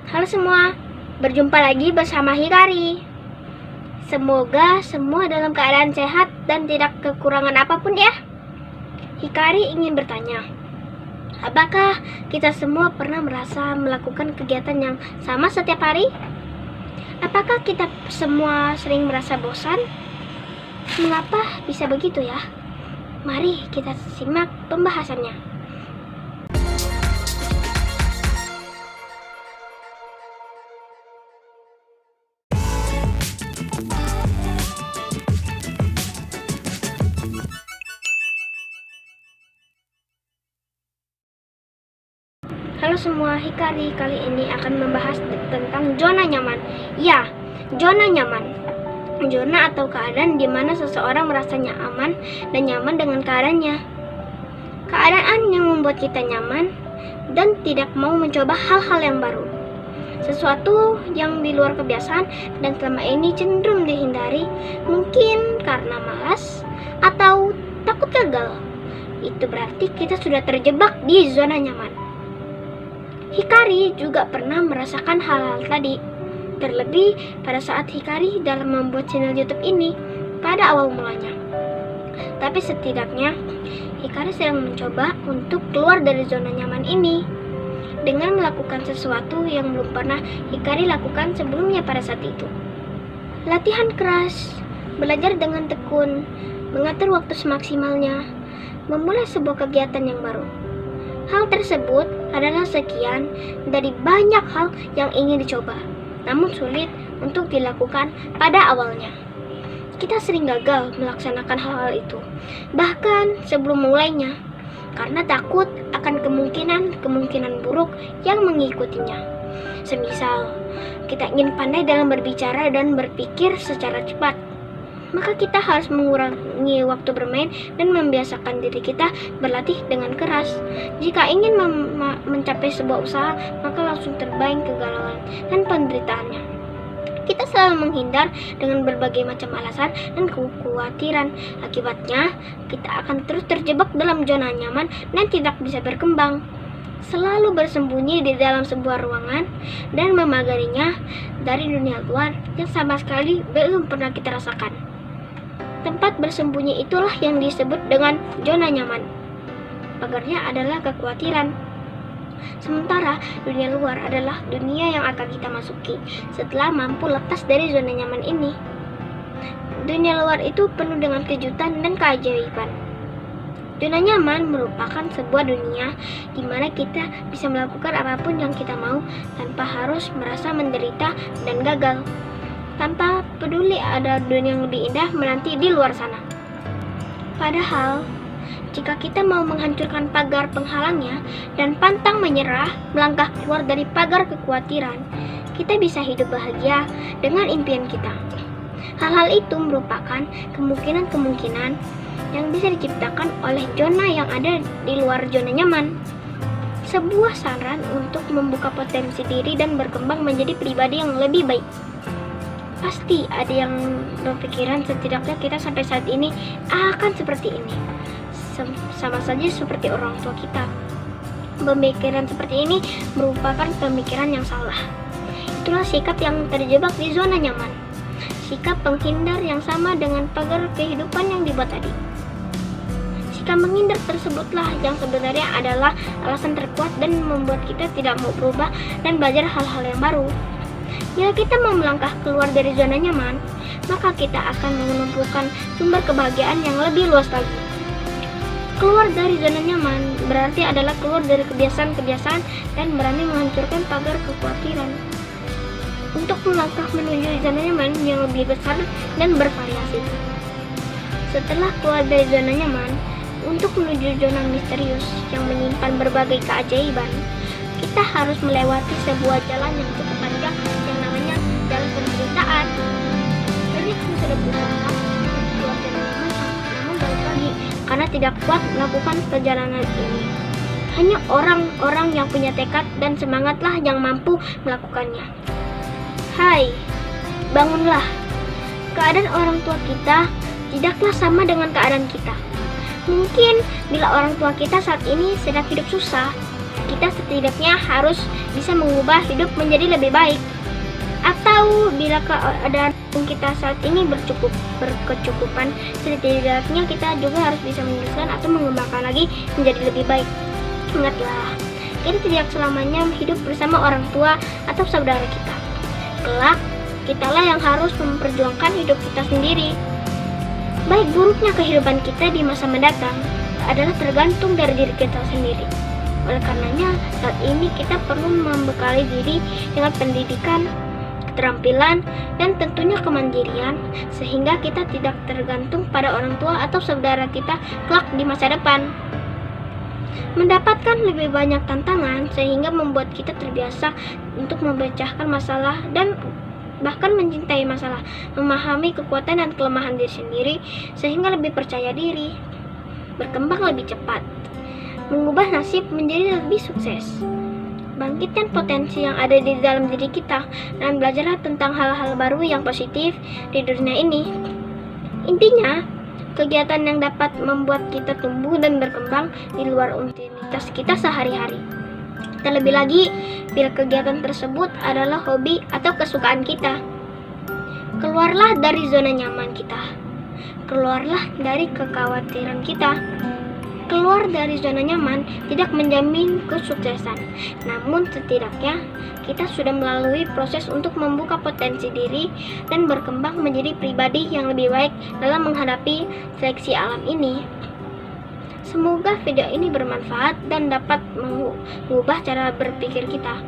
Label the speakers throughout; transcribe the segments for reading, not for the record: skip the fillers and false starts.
Speaker 1: Halo semua, berjumpa lagi bersama Hikari. Semoga semua dalam keadaan sehat dan tidak kekurangan apapun ya. Hikari ingin bertanya, apakah kita semua pernah merasa melakukan kegiatan yang sama setiap hari? Apakah kita semua sering merasa bosan? Mengapa bisa begitu ya? Mari kita simak pembahasannya. Halo semua, Hikari kali ini akan membahas tentang zona nyaman. Ya, zona nyaman. Zona atau keadaan di mana seseorang merasanya aman dan nyaman dengan keadaannya. Keadaan yang membuat kita nyaman dan tidak mau mencoba hal-hal yang baru. Sesuatu yang di luar kebiasaan dan selama ini cenderung dihindari, mungkin karena malas atau takut gagal. Itu berarti kita sudah terjebak di zona nyaman. Hikari juga pernah merasakan hal-hal tadi, terlebih pada saat Hikari dalam membuat channel YouTube ini pada awal mulanya. Tapi setidaknya Hikari sedang mencoba untuk keluar dari zona nyaman ini dengan melakukan sesuatu yang belum pernah Hikari lakukan sebelumnya pada saat itu. Latihan keras, belajar dengan tekun, mengatur waktu semaksimalnya, memulai sebuah kegiatan yang baru. Hal tersebut adalah sekian dari banyak hal yang ingin dicoba, namun sulit untuk dilakukan pada awalnya. Kita sering gagal melaksanakan hal-hal itu, bahkan sebelum mulainya, karena takut akan kemungkinan buruk yang mengikutinya. Semisal, kita ingin pandai dalam berbicara dan berpikir secara cepat, maka kita harus mengurangi waktu bermain dan membiasakan diri kita berlatih dengan keras. Jika ingin mencapai sebuah usaha, maka langsung terbayang kegalauan dan penderitaannya. Kita selalu menghindar dengan berbagai macam alasan dan kekhawatiran. Akibatnya, kita akan terus terjebak dalam zona nyaman dan tidak bisa berkembang. Selalu bersembunyi di dalam sebuah ruangan dan memagarinya dari dunia luar yang sama sekali belum pernah kita rasakan. Tempat bersembunyi itulah yang disebut dengan zona nyaman. Pagarnya adalah kekhawatiran. Sementara dunia luar adalah dunia yang akan kita masuki setelah mampu lepas dari zona nyaman ini. Dunia luar itu penuh dengan kejutan dan keajaiban. Zona nyaman merupakan sebuah dunia di mana kita bisa melakukan apapun yang kita mau tanpa harus merasa menderita dan gagal. Tanpa peduli ada dunia yang lebih indah menanti di luar sana. Padahal, jika kita mau menghancurkan pagar penghalangnya dan pantang menyerah melangkah keluar dari pagar kekhawatiran, kita bisa hidup bahagia dengan impian kita. Hal-hal itu merupakan kemungkinan-kemungkinan yang bisa diciptakan oleh zona yang ada di luar zona nyaman. Sebuah saran untuk membuka potensi diri dan berkembang menjadi pribadi yang lebih baik. Pasti ada yang berpikiran setidaknya kita sampai saat ini akan seperti ini. Sama saja seperti orang tua kita. Pemikiran seperti ini merupakan pemikiran yang salah. Itulah sikap yang terjebak di zona nyaman. Sikap penghindar yang sama dengan pagar kehidupan yang dibuat tadi. Sikap menghindar tersebutlah yang sebenarnya adalah alasan terkuat dan membuat kita tidak mau berubah dan belajar hal-hal yang baru. Jika kita mau melangkah keluar dari zona nyaman, maka kita akan menumpukan sumber kebahagiaan yang lebih luas lagi. Keluar dari zona nyaman berarti adalah keluar dari kebiasaan-kebiasaan dan berani menghancurkan pagar kekhawatiran. Untuk melangkah menuju zona nyaman yang lebih besar dan bervariasi. Setelah keluar dari zona nyaman, untuk menuju zona misterius yang menyimpan berbagai keajaiban, kita harus melewati sebuah jalan yang cukup panjang yang namanya jalan penderitaan. Banyak yang sudah berusaha keluar dari nyaman, namun balik lagi karena tidak kuat melakukan perjalanan ini. Hanya orang-orang yang punya tekad dan semangatlah yang mampu melakukannya. Hai, bangunlah. Keadaan orang tua kita tidaklah sama dengan keadaan kita. Mungkin bila orang tua kita saat ini sedang hidup susah, kita setidaknya harus bisa mengubah hidup menjadi lebih baik. Atau bila keadaan kita saat ini berkecukupan, setidaknya kita juga harus bisa menyelesaikan atau mengembangkan lagi menjadi lebih baik. Ingatlah, kita tidak selamanya hidup bersama orang tua atau saudara kita. Kelak, kitalah yang harus memperjuangkan hidup kita sendiri. Baik buruknya kehidupan kita di masa mendatang adalah tergantung dari diri kita sendiri. Oleh karenanya, saat ini kita perlu membekali diri dengan pendidikan, keterampilan, dan tentunya kemandirian, sehingga kita tidak tergantung pada orang tua atau saudara kita kelak di masa depan. Mendapatkan lebih banyak tantangan sehingga membuat kita terbiasa untuk memecahkan masalah dan bahkan mencintai masalah, memahami kekuatan dan kelemahan diri sendiri sehingga lebih percaya diri, berkembang lebih cepat, mengubah nasib menjadi lebih sukses. Bangkitkan potensi yang ada di dalam diri kita dan belajarlah tentang hal-hal baru yang positif di dunia ini. Intinya, kegiatan yang dapat membuat kita tumbuh dan berkembang di luar rutinitas kita sehari-hari. Terlebih lagi, bila kegiatan tersebut adalah hobi atau kesukaan kita. Keluarlah dari zona nyaman kita. Keluarlah dari kekhawatiran kita. Keluar dari zona nyaman tidak menjamin kesuksesan, namun setidaknya kita sudah melalui proses untuk membuka potensi diri dan berkembang menjadi pribadi yang lebih baik dalam menghadapi seleksi alam ini. Semoga video ini bermanfaat dan dapat mengubah cara berpikir kita.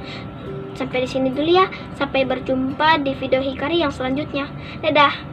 Speaker 1: Sampai di sini dulu ya, sampai berjumpa di video Hikari yang selanjutnya. Dadah.